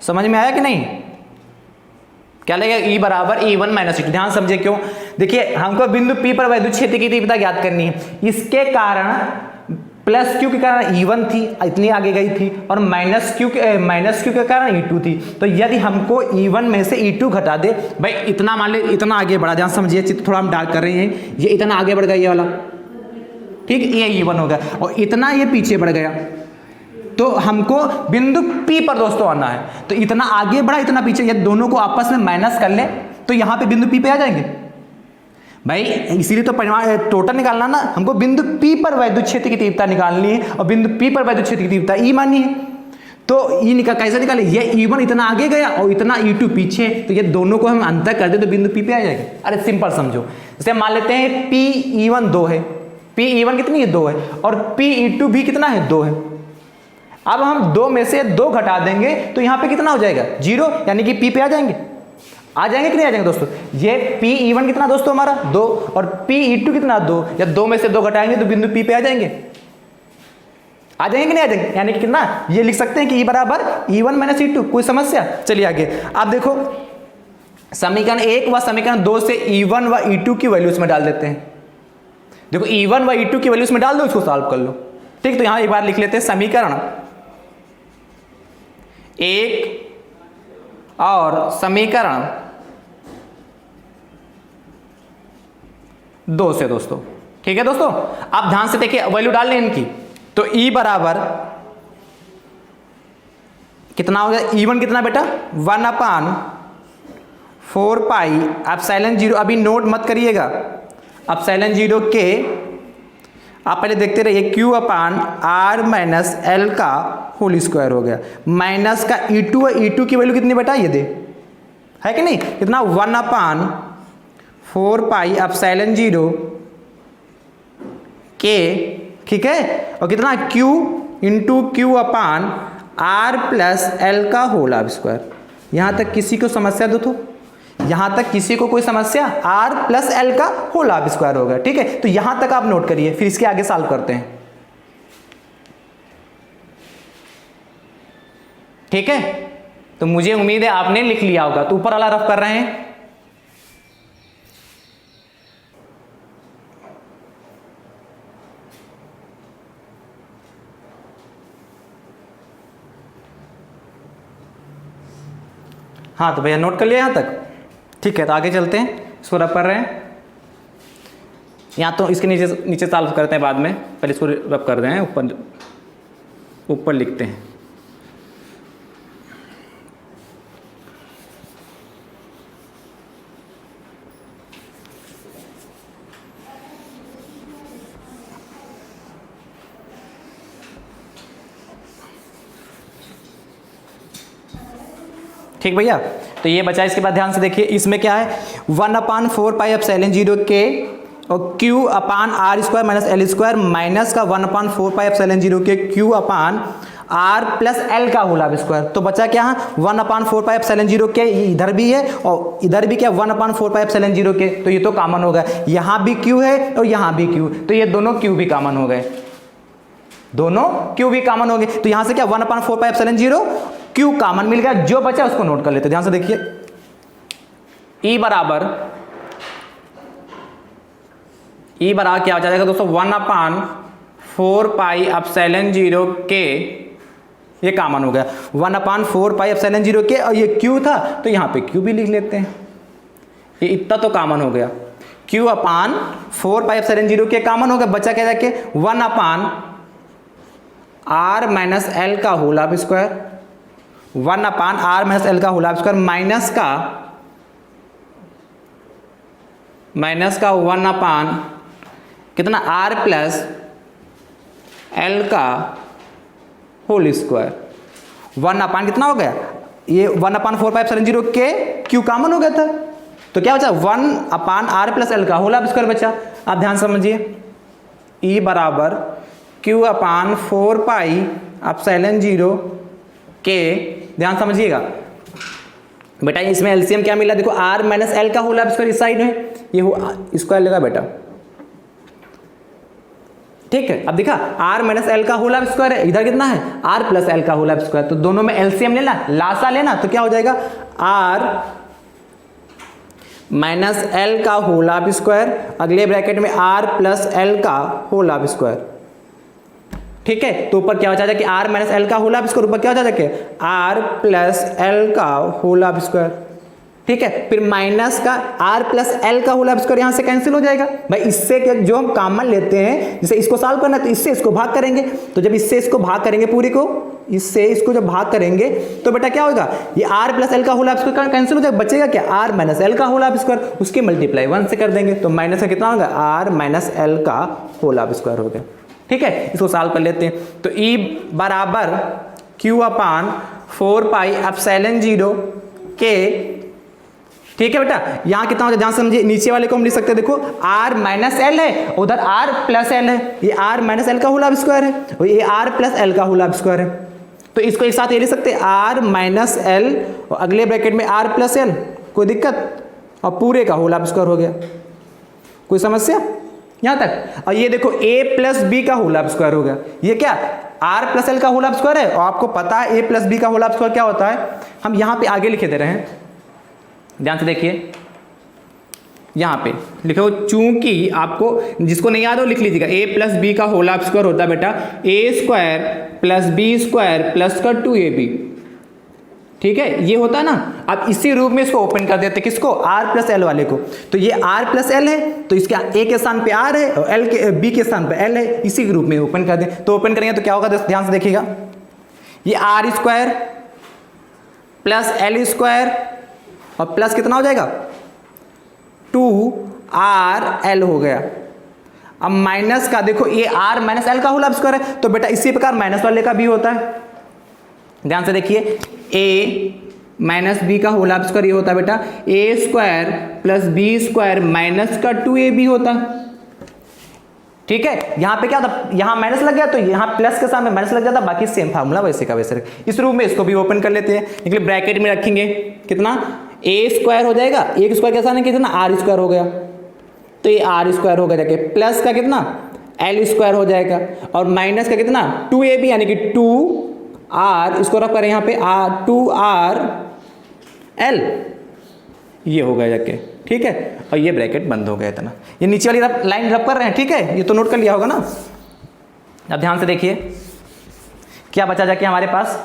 समझ में आया कि नहीं, क्या लगेगा, E बराबर E1 माइनस E2। ध्यान समझे क्यों, देखिए हमको बिंदु P पर वैद्युत क्षेत्र की तीव्रता ज्ञात करनी है। इसके कारण प्लस क्यू के कारण E1 थी, इतनी आगे गई थी, और माइनस क्यू के कारण E2 थी। तो यदि हमको E1 में से E2 घटा दे, भाई इतना मान ले, इतना आगे बढ़ा, ध्यान समझिए, चित्र थोड़ा हम डार्क कर रहे हैं, ये इतना आगे बढ़ गया ये वाला, ठीक, ये E1 हो गया, और इतना ये पीछे बढ़ गया। तो हमको बिंदु P पर दोस्तों आना है, तो इतना आगे बढ़ा इतना पीछे, ये दोनों को आपस में माइनस कर ले तो यहाँ पे बिंदु P पे आ जाएंगे भाई। इसीलिए तो परिमाण टोटल निकालना ना, हमको बिंदु P पर वैद्युत क्षेत्र की तीव्रता निकालनी है, और बिंदु P पर वैद्युत क्षेत्र की तीव्रता E माननी है। तो E कैसे निकाले, ये E1 इतना आगे गया और इतना E2 पीछे, तो ये दोनों को हम अंतर कर दे तो बिंदु P पे आ जाएगा। अरे सिंपल समझो, जैसे मान लेते हैं PE1 2 है, PE1 कितनी है, 2 है, और PE2 भी कितना है, 2 है। अब हम 2 में से 2 घटा देंगे तो यहाँ पे कितना हो जाएगा, 0, यानी कि P पे आ जाएंगे कि नहीं आ जाएंगे दोस्तों। ये PE1 कितना दोस्तों हमारा 2, और PE2 कितना 2, या 2 में से 2 घटाएंगे तो बिंदु P पे आ जाएंगे कि नहीं आ जाएंगे, यानी कि कितना, ये लिख सकते हैं कि E बराबर E1 माइनस E2। कोई समस्या, चलिए आगे। अब देखो समीकरण 1 व समीकरण 2 से E1 व E2 की वैल्यूज में डाल देते हैं। देखो E1 व E2 की वैल्यूज में डाल दो, इसको सॉल्व कर लो। ठीक, तो यहां एक बार लिख लेते हैं समीकरण 1 और समीकरण 2 से दोस्तों। ठीक है दोस्तों, आप ध्यान से देखिए, वैल्यू डाल लें इनकी। तो E बराबर कितना हो गया, E1 कितना बेटा, 1/4 पाई एप्सिलॉन 0, अभी नोट मत करिएगा, एप्सिलॉन 0 के, आप पहले देखते रहिए, Q/R माइनस एल का होल स्क्वायर हो गया, माइनस का E2 है, E2 की वैल्यू कितनी बेटा, ये दे, है कि नहीं, कितना, 1/4 पाई एप्सिलॉन 0 के, ठीक है, और कितना Q into Q/R plus L का होल स्क्वायर। यहां तक किसी को समस्या दो, तो यहां तक किसी को कोई समस्या, R प्लस एल का होल स्क्वायर होगा। ठीक है, तो यहां तक आप नोट करिए, फिर इसके आगे सॉल्व करते हैं। ठीक है, तो मुझे उम्मीद है आपने लिख लिया होगा। तो ऊपर वाला रफ कर रहे हैं, हाँ, तो भैया नोट कर लिया यहाँ तक। ठीक है, तो आगे चलते हैं, इसको रब कर रहे हैं। यहाँ तो इसके नीचे सॉल्व करते हैं बाद में, पहले इसको रब कर रहे हैं, ऊपर लिखते हैं। ठीक भैया, तो ये बचा। इसके बाद ध्यान से देखिए, इसमें क्या है, 1/4 पाई एप्सिलॉन 0 के और Q/R square minus L square, minus का 1/4 पाई एप्सिलॉन 0 के Q/R प्लस एल का होल स्क्वायर। तो बचा क्या, 1/4 पाई एप्सिलॉन 0 के, इधर भी है और इधर भी क्या, 1/4 पाई एप्सिलॉन 0 के, तो ये तो कॉमन हो गया, यहाँ भी Q है और यहाँ भी Q, तो ये दोनों Q भी कॉमन हो गए, दोनों Q भी कॉमन हो गए। तो यहाँ से क्या, 1/4 पाई एप्सिलॉन 0 Q कॉमन मिल गया, जो बचा उसको नोट कर लेते। ध्यान से देखिए, E बराबर ई बराबर क्या हो जाएगा दोस्तों 1/4πε0 के, ये कॉमन हो गया 1/4πε0 के, और ये क्यू था तो यहाँ पे क्यू भी लिख लेते हैं, ये इतना तो कॉमन हो गया, q/4πε0 के कॉमन हो गया, बचा क्या जाके 1/r-l का होल ऑफ स्क्वायर, 1/r-l का होल ऑफ स्क्वायर माइनस का 1 कितना r+l का होल स्क्वायर, 1 कितना हो गया, ये 1/4πε0 के क्यू कॉमन हो गया था, तो क्या बचा 1/r+l का होल ऑफ स्क्वायर बचा। आप ध्यान समझिए, E बराबर q/4πε0 के, ध्यान समझिएगा बेटा, इसमें एलसीएम क्या मिला, देखो r-l का होल ऑफ स्क्वायर इस साइड में, ये स्क्वायर लेगा बेटा, ठीक है। अब देखा r-l का होल ऑफ स्क्वायर है, इधर कितना है r+l का होल ऑफ स्क्वायर, तो दोनों में एलसीएम लेना, लासा लेना, तो क्या हो जाएगा r-l का होल ऑफ स्क्वायर, अगले ब्रैकेट में r+l का होल ऑफ स्क्वायर, ठीक है। तो ऊपर क्या हो जाएगा कि r-l का होल ऑफ स्क्वायर, ऊपर क्या हो जाएगा r+l का होल ऑफ स्क्वायर, ठीक है। फिर माइनस का r+l का होल ऑफ स्क्वायर यहां से कैंसिल हो जाएगा भाई, इससे जो हम कॉमन लेते हैं, जैसे इसको सॉल्व करना है तो इससे इसको भाग करेंगे, तो जब इससे इसको भाग करेंगे पूरी को, इससे इसको जब भाग करेंगे तो बेटा क्या होगा, ये r+l का होल ऑफ स्क्वायर कैंसिल हो जाएगा, बचेगा क्या r-l का होल ऑफ स्क्वायर, उसके मल्टीप्लाई 1 से कर देंगे, तो माइनस का कितना होगा r-l का होल ऑफ स्क्वायर हो गया, ठीक है। इसको सॉल्व कर लेते हैं, तो E बराबर q/4πε0 के, ठीक है बेटा, यहां कितना हो जाए, ध्यान समझिए, नीचे वाले को हम लिख सकते हैं, देखो r-l है, उधर r+l है, ये r-l का होल ऑफ स्क्वायर है और ये r+l का होल ऑफ स्क्वायर है, तो इसको एक साथ ये लिख सकते हैं r-l और अगले ब्रैकेट में r+l, कोई दिक्कत, और पूरे का होल ऑफ स्क्वायर हो गया, कोई समस्या यहां तक। और ये देखो a+b का होल ऑफ स्क्वायर हो गया, ये क्या r+l का होल ऑफ स्क्वायर है, और आपको पता है a+b का होल ऑफ स्क्वायर क्या होता है, हम यहां पे आगे लिखे दे रहे हैं, ध्यान से देखिए, यहां पे लिखो, चूंकि आपको जिसको नहीं याद हो लिख लीजिएगा, a+b का होल ऑफ स्क्वायर होता है बेटा a² + b² प्लस का 2ab, ठीक है, ये होता है ना। अब इसी रूप में इसको ओपन कर देते, किसको, r+l वाले को, तो ये r+l है, तो इसके a के स्थान पे r है और l के b के स्थान पे l है, इसी के रूप में ओपन कर दे, तो ओपन करेंगे तो क्या होगा, ध्यान से देखिएगा, ये r² + l² और प्लस कितना हो जाएगा 2rl हो गया। अब माइनस का देखो, ये r-l का होल ऑफ स्क्वायर है, तो बेटा इसी प्रकार माइनस वाले का भी होता है, ध्यान से देखिए, a-b का होल ऑफ स्क्वायर ये होता है बेटा a² + b² माइनस का 2ab होता है, ठीक है। यहां पे क्या होता, यहां माइनस लग गया तो यहां प्लस के सामने माइनस लग जाता, बाकी सेम फार्मूला वैसे का वैसे। इस रूप में इसको भी ओपन कर लेते हैं, निकले ब्रैकेट में रखेंगे कितना, a² हो जाएगा, एक स्क्वायर के सामने कितना r² हो गया, तो ये r² हो गया जाके, प्लस का कितना l² हो जाएगा, और माइनस का कितना 2ab यानी कि 2r, इसको रख कर यहाँ पे 2rl, ये हो गया जाके, ठीक है। और ये ब्रैकेट बंद हो गया इतना, ये नीचे वाली लाइन रब कर रहे हैं, ठीक है, ये तो नोट कर लिया होगा ना। अब ध्यान से देखिए क्या बचा जाके हमारे पास,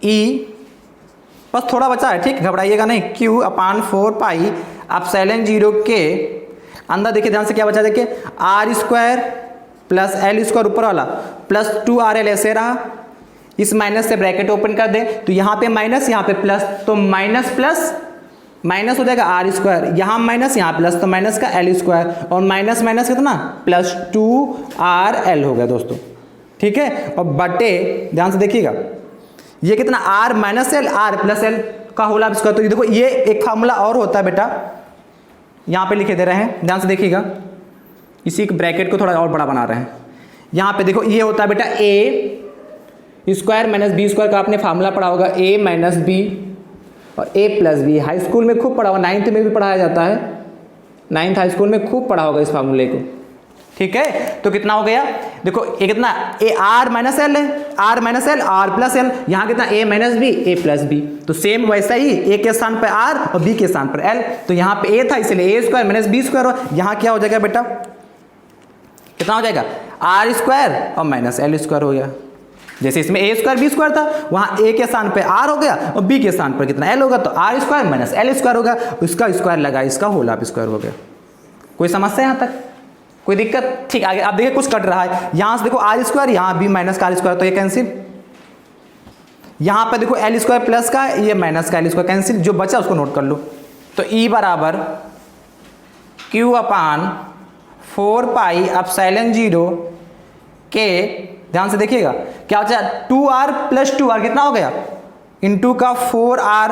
E बस थोड़ा बचा है, ठीक, घबराइएगा नहीं, q/4πε0 के अंदर देखिए, ध्यान से क्या बचा देखिए, r² + l² ऊपर वाला प्लस 2rl ऐसे रहा, इस माइनस से ब्रैकेट ओपन कर दे, तो यहाँ पे माइनस यहाँ पे प्लस, तो माइनस प्लस माइनस हो जाएगा r², यहाँ माइनस यहाँ प्लस, तो माइनस का l², और माइनस माइनस कितना प्लस 2rl हो गया दोस्तों, ठीक है। और बटे, ध्यान से देखिएगा, ये कितना r-l r+l का होल ऑफ स्क्वायर, तो देखो ये एक फार्मूला और होता है बेटा, यहाँ पे लिखे दे रहे हैं, ध्यान से देखिएगा, इसी ब्रैकेट को थोड़ा और बड़ा बना रहे हैं, यहाँ पे देखो ये होता है बेटा a² - b² का आपने फार्मूला पढ़ा होगा, a - b और a + b, हाई स्कूल में खूब पढ़ा होगा, 9th में भी पढ़ाया जाता है, 9th हाई स्कूल में खूब पढ़ा होगा इस फार्मूले को, ठीक है। तो कितना हो गया देखो, ये कितना r-l है, r-l r+l, यहाँ कितना a - b a + b, तो सेम वैसा ही a के स्थान पर r और b के स्थान पर l, तो यहाँ पे a था इसलिए a² - b², यहाँ क्या हो जाएगा बेटा कितना हो जाएगा आर स्क्वायर और माइनस एल स्क्वायर हो गया। जैसे इसमें ए स्क्वायर बी स्क्वायर था, वहाँ ए के स्थान पे आर हो गया और बी के स्थान पर कितना एल होगा, तो R square minus L square होगा, उसका स्क्वायर लगा, इसका होल हाफ स्क्वायर हो गया। कोई समस्या यहाँ तक, कोई दिक्कत? ठीक, आगे आप देखिए कुछ कट रहा है, यहाँ से देखो आर स्क्वायर, यहाँ बी माइनस का आर स्क्वायर, तो ये कैंसिल। यहाँ पे देखो एल स्क्वायर प्लस का, ये माइनस का एल स्क्वायर कैंसिल, जो बचा उसको नोट कर लो। तो ई बराबर क्यू अपान 4 पाई एप्सिलॉन 0 के, ध्यान से देखिएगा क्या बचा, 2r प्लस 2r कितना हो गया, इंटू का 4r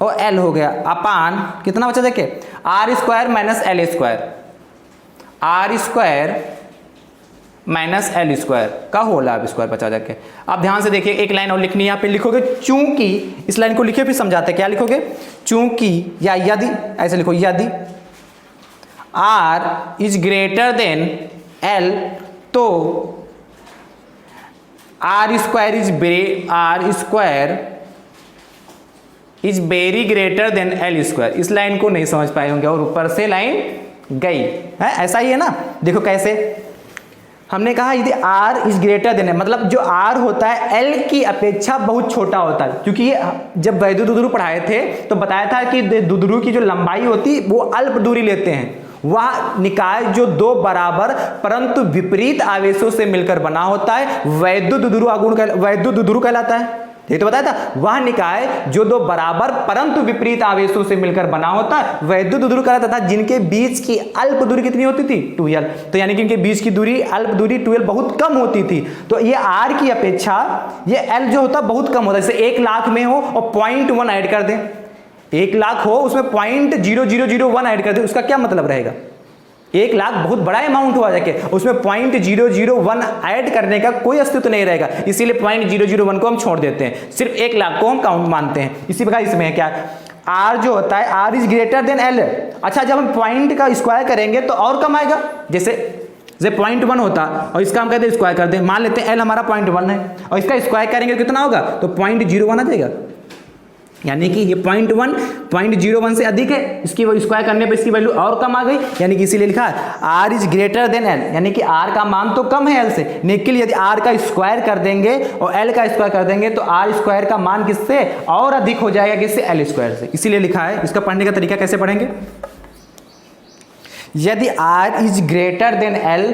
और l हो गया, अपान कितना बचा देखिए R square minus L square, R square minus L square का होल हाफ स्क्वायर बचा जाके। अब ध्यान से देखिए एक लाइन और लिखनी है, यहाँ पे लिखोगे चूंकि, इस लाइन को लिखिए फिर समझाते हैं, क्या लिखोगे, चूंकि या यदि, ऐसे लिखो यदि r is greater than l, तो R square is very greater than L square. इस लाइन को नहीं समझ पाए होंगे और ऊपर से लाइन गई है, ऐसा ही है ना। देखो कैसे, हमने कहा यदि r इज ग्रेटर देन, मतलब जो r होता है l की अपेक्षा बहुत छोटा होता है, क्योंकि जब वैद्य दुदुरु पढ़ाए थे तो बताया था कि दुदुरु की जो लंबाई होती वो अल्प दूरी लेते हैं। वह निकाय जो दो बराबर परंतु विपरीत आवेशों से मिलकर बना होता है वैद्य दुदुरु कहलाता है। ये तो बताया था, वह निकाय जो दो बराबर परंतु विपरीत आवेशों से मिलकर बना होता है वैद्य दुदुरु कहलाता था, जिनके बीच की अल्प दूरी कितनी होती थी 2l। तो यानी कि इनके बीच की दूरी अल्प दूरी 2l बहुत कम होती थी, तो ये r की अपेक्षा ये l जो होता बहुत कम होता है। जैसे 1 लाख में हो और 0.1 ऐड कर दें, 1 लाख हो उसमें 0.0001 ऐड कर दे, उसका क्या मतलब रहेगा, 1 लाख बहुत बड़ा अमाउंट हुआ जाके, उसमें 0.001 ऐड करने का कोई अस्तित्व नहीं रहेगा, इसीलिए 0.001 को हम छोड़ देते हैं, सिर्फ 1 लाख को हम काउंट मानते हैं। इसी प्रकार इसमें क्या r जो होता है r is greater than l। अच्छा, जब हम पॉइंट का स्क्वायर करेंगे तो और कम आएगा, जैसे 0.1 होता और इसका हम कहते हैं स्क्वायर कर दें, मान लेते हैं l हमारा 0.1 है और इसका स्क्वायर करेंगे तो कितना होगा, तो 0.01 आ जाएगा, यानी कि ये 0.01 से अधिक है, इसकी स्क्वायर करने पर इसकी वैल्यू और कम आ गई, यानी कि इसीलिए लिखा है r is greater than l, यानी कि r का मान तो कम है l से, लेकिन यदि r का स्क्वायर कर देंगे और l का स्क्वायर कर देंगे तो r स्क्वायर का मान किससे और अधिक हो जाएगा, किससे, l स्क्वायर से। इसीलिए लिखा है। इसका पढ़ने का तरीका कैसे पढ़ेंगे, यदि r is greater than l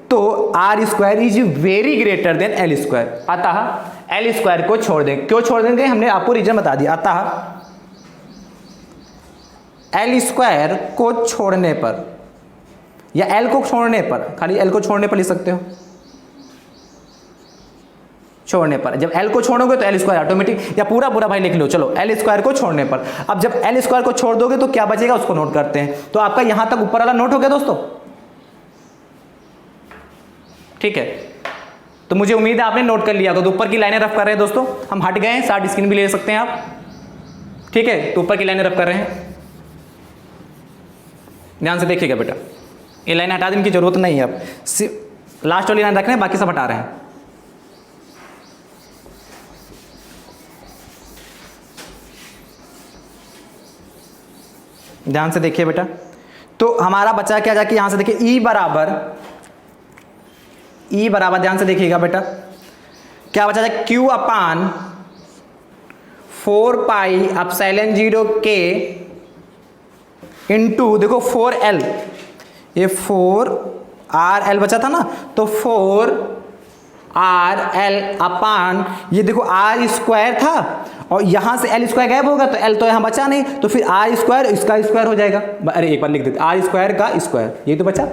तो R square is very greater than L square, अतः एल स्क्वायर को छोड़ दें। क्यों छोड़ देंगे, हमने आपको रीजन बता दिया। अतः एल स्क्वायर को छोड़ने पर या एल को छोड़ने पर, खाली एल को छोड़ने पर लिख सकते हो, छोड़ने पर, जब एल को छोड़ोगे तो एल स्क्वायर ऑटोमेटिक, या पूरा भाई लिख लो, चलो एल स्क्वायर को छोड़ने पर। अब जब एल स्क्वायर को छोड़ दोगे तो क्या बचेगा उसको नोट करते हैं। तो आपका यहां तक ऊपर वाला नोट हो गया दोस्तों, ठीक है। तो मुझे उम्मीद है आपने नोट कर लिया होगा। तो ऊपर की लाइनें रफ कर रहे हैं दोस्तों, हम हट गए हैं, 60 स्क्रीन भी ले सकते हैं आप, ठीक है। तो ऊपर की लाइनें रफ कर रहे हैं, ध्यान से देखिएगा बेटा, ये लाइन हटा देने की जरूरत नहीं है, अब सिर्फ लास्ट वाली लाइन रख रहे हैं, बाकी सब हटा रहे हैं। ध्यान से देखिए बेटा, तो हमारा बचा क्या, जाके यहां से देखिए ई बराबर ध्यान से देखिएगा बेटा, क्या बचा जाए, Q अपान 4 पाई एप्सिलॉन 0 के इंटू, देखो 4l, ये 4rl बचा था ना, तो 4rl अपान, ये देखो r स्क्वायर था और यहां से l स्क्वायर गायब होगा तो l तो यहां बचा नहीं, तो फिर r स्क्वायर इसका स्क्वायर हो जाएगा। अरे एक बार लिख देते, r स्क्वायर का स्क्वायर, यही तो बचा,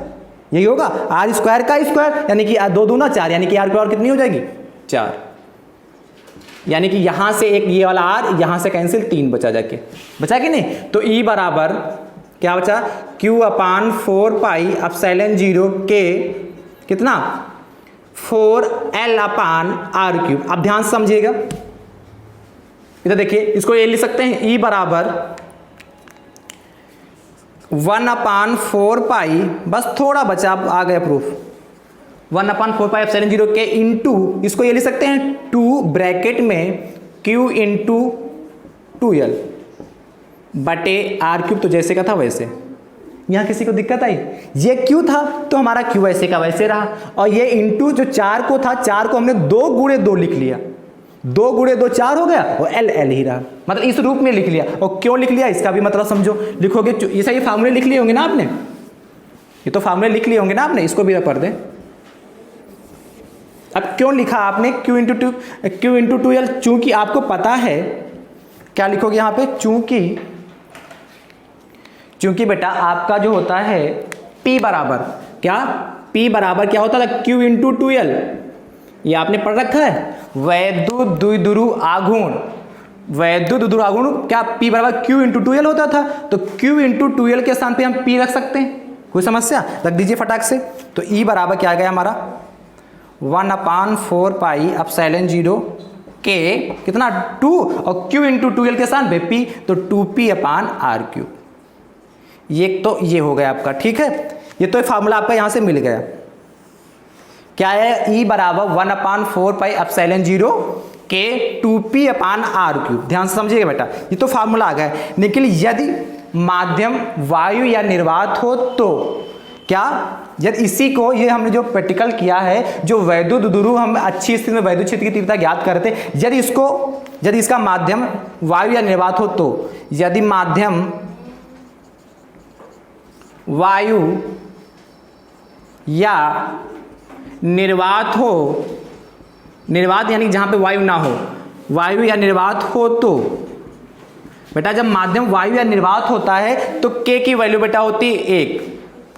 यही होगा r स्क्वायर का स्क्वायर, यानी कि 2 दूना 4, यानी कि r पावर कितनी हो जाएगी 4, यानी कि यहां से एक ये वाला r यहां से कैंसिल, 3 बचा जाके, बचा कि नहीं। तो E बराबर क्या बचा, Q अपान 4 पाई एप्सिलॉन 0 के कितना 4l अपान r क्यूब। अब ध्यान से समझिएगा, इधर देखिए, इसको ये लिख सकते हैं, E बराबर 1 अपान 4 पाई, बस थोड़ा बचा, अब आ गया प्रूफ, 1 अपान 4 पाई एप्सिलॉन 0 के इंटू, इसको ये लिख सकते हैं 2 ब्रैकेट में Q इंटू 2l बटे r क्यूब, तो जैसे का था वैसे, यहाँ किसी को दिक्कत आई? ये Q था तो हमारा Q वैसे का वैसे रहा, और ये इंटू जो 4 को था, 4 को हमने 2 गुणे 2 लिख लिया, 2 गुणे 2 4 हो गया, और L L ही रहा, मतलब इस रूप में लिख लिया। और क्यों लिख लिया इसका भी मतलब समझो, लिखोगे ये सही फार्मूले लिख लिए होंगे ना आपने, ये तो फार्मूले लिख लिए होंगे ना आपने, इसको भी पढ़ दें। अब क्यों लिखा आपने Q इंटू 2L? चूंकि आपको पता है, क्या लिखोगे यहाँ पे, चूंकि बेटा आपका जो होता है P बराबर क्या, P बराबर क्या होता है, Q इंटू 2L, ये आपने पढ़ रखा है, वैद्युत द्विध्रुव आघूर्ण, वैद्युत द्विध्रुव आघूर्ण क्या P बराबर Q इंटू 2L होता था, तो Q इंटू 2L के स्थान पे हम P रख सकते हैं, कोई समस्या? रख दीजिए फटाक से। तो E बराबर क्या आ गया हमारा 1/4 पाई एप्सिलॉन 0 K कितना 2, और Q इंटू 2L के स्थान पे P, तो 2P/R3। ये तो ये हो गया आपका, ठीक है। ये तो फार्मूला आपका यहां से मिल गया, क्या है, E बराबर 1/4 पाई एप्सिलॉन 0 K 2P/R3। ध्यान से समझिएगा बेटा, ये तो फार्मूला आ गया। लेकिन यदि माध्यम वायु या निर्वात हो तो क्या, यदि इसी को, ये हमने जो प्रैक्टिकल किया है, जो वैद्युत द्विध्रुव हम अच्छी स्थिति में वैद्युत क्षेत्र की तीव्रता ज्ञात करते, यदि इसका माध्यम वायु या निर्वात हो तो, यदि माध्यम वायु या निर्वात हो, निर्वात यानी जहां पे वायु ना हो, वायु या निर्वात हो तो बेटा, जब माध्यम वायु या निर्वात होता है तो K की वैल्यू बेटा होती है 1,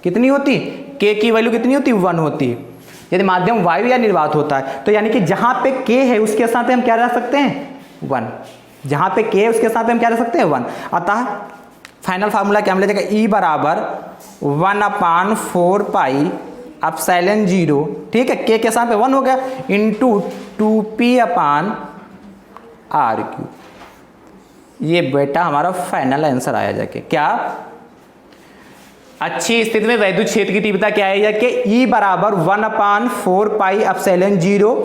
कितनी होती, K की वैल्यू कितनी होती, 1 होती है, यदि माध्यम वायु या निर्वात होता है। तो यानी कि जहां पे K है उसके साथ हम क्या रख सकते हैं, 1, जहां पे K है उसके साथ हम क्या रख सकते हैं, 1। अतः फाइनल फार्मूला क्या मिल जाएगा, E बराबर 1/4 पाई एप्सिलॉन 0, ठीक है, K के साथ पे 1 हो गया, इंटू 2P/R3। ये बेटा हमारा फाइनल आंसर आया जाके, क्या, अच्छी स्थिति में वैद्युत क्षेत्र की तीव्रता क्या है, कि E बराबर 1/4 पाई एप्सिलॉन 0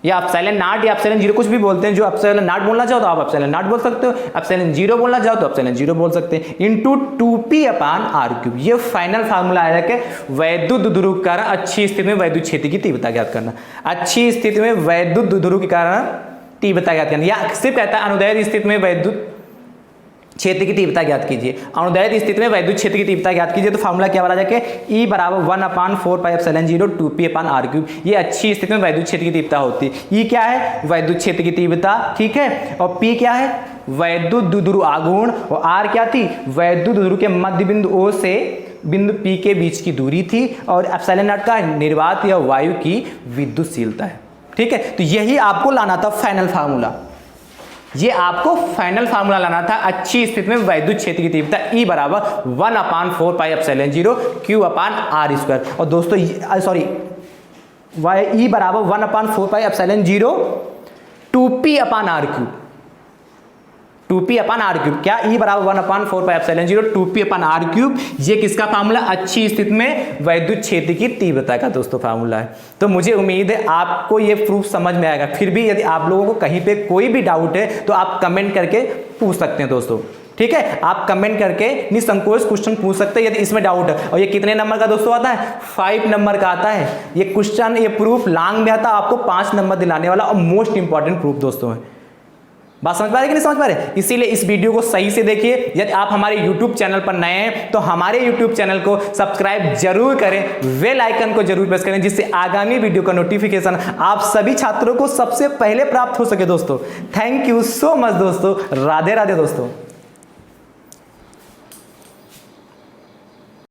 या एप्सिलॉन नॉट या एप्सिलॉन 0, कुछ भी बोलते हैं। जो एप्सिलॉन नॉट बोलना चाहो तो आप एप्सिलॉन नॉट बोल सकते हो, एप्सिलॉन 0 बोलना चाहो तो एप्सिलॉन 0 बोल सकते हैं, इंटू 2P/R3। ये फाइनल फार्मूला आया कि वैद्युत द्विध्रुव के कारण अच्छी स्थिति में वैद्युत क्षेत्र की तीव्रता ज्ञात करना, अच्छी स्थिति में वैद्युत द्विध्रुव के कारण तीव्रता ज्ञात करना, या सिर्फ कहता है अनुदैर्ध्य स्थिति में वैद्युत क्षेत्र की तीव्रता ज्ञात कीजिए, अनुदैर्ध्य स्थिति में वैद्युत क्षेत्र की तीव्रता ज्ञात कीजिए। तो फार्मूला क्या बना जाके, E बराबर 1/4 पाई एप्सिलॉन 0 2P/R3। ये अच्छी स्थिति में वैद्युत क्षेत्र की तीव्रता होती है। E क्या है, वैद्युत क्षेत्र की तीव्रता, ठीक है, और P क्या है, वैद्युत द्विध्रुव आघूर्ण, और R क्या थी, वैद्युत द्विध्रुव के मध्य बिंदु O से बिंदु P के बीच की दूरी थी, और एप्सिलॉन नॉट का निर्वात या वायु की विद्युतशीलता है, ठीक है। तो यही आपको लाना था फाइनल फार्मूला, ये आपको फाइनल फार्मूला लाना था अच्छी स्थिति में वैद्युत क्षेत्र की तीव्रता E बराबर 1/4 पाई एप्सिलॉन 0 Q/R²। और दोस्तों सॉरी, E बराबर 1/4 पाई एप्सिलॉन 0 2P/R3, 2P/R3, क्या, E बराबर 1/4 पाई एप्सिलॉन 0 2P/R3। ये किसका फार्मूला, अच्छी स्थिति में वैद्युत क्षेत्र की तीव्रता का दोस्तों फार्मूला है। तो मुझे उम्मीद है आपको ये प्रूफ समझ में आएगा। फिर भी यदि आप लोगों को कहीं पे कोई भी डाउट है तो आप कमेंट करके पूछ सकते हैं दोस्तों, ठीक है, आप कमेंट करके निसंकोच क्वेश्चन पूछ सकते हैं यदि इसमें डाउट है। और ये कितने नंबर का दोस्तों आता है, 5 नंबर का आता है ये क्वेश्चन, ये प्रूफ लॉन्ग में आता है, आपको 5 नंबर दिलाने वाला और मोस्ट इंपॉर्टेंट प्रूफ दोस्तों है। बात समझ पा रहे कि नहीं समझ पा रहे? इसीलिए इस वीडियो को सही से देखिए। यदि आप हमारे YouTube चैनल पर नए हैं तो हमारे YouTube चैनल को सब्सक्राइब जरूर करें, बेल आइकन को जरूर प्रेस करें, जिससे आगामी वीडियो का नोटिफिकेशन आप सभी छात्रों को सबसे पहले प्राप्त हो सके दोस्तों। थैंक यू सो मच दोस्तों, राधे राधे दोस्तों।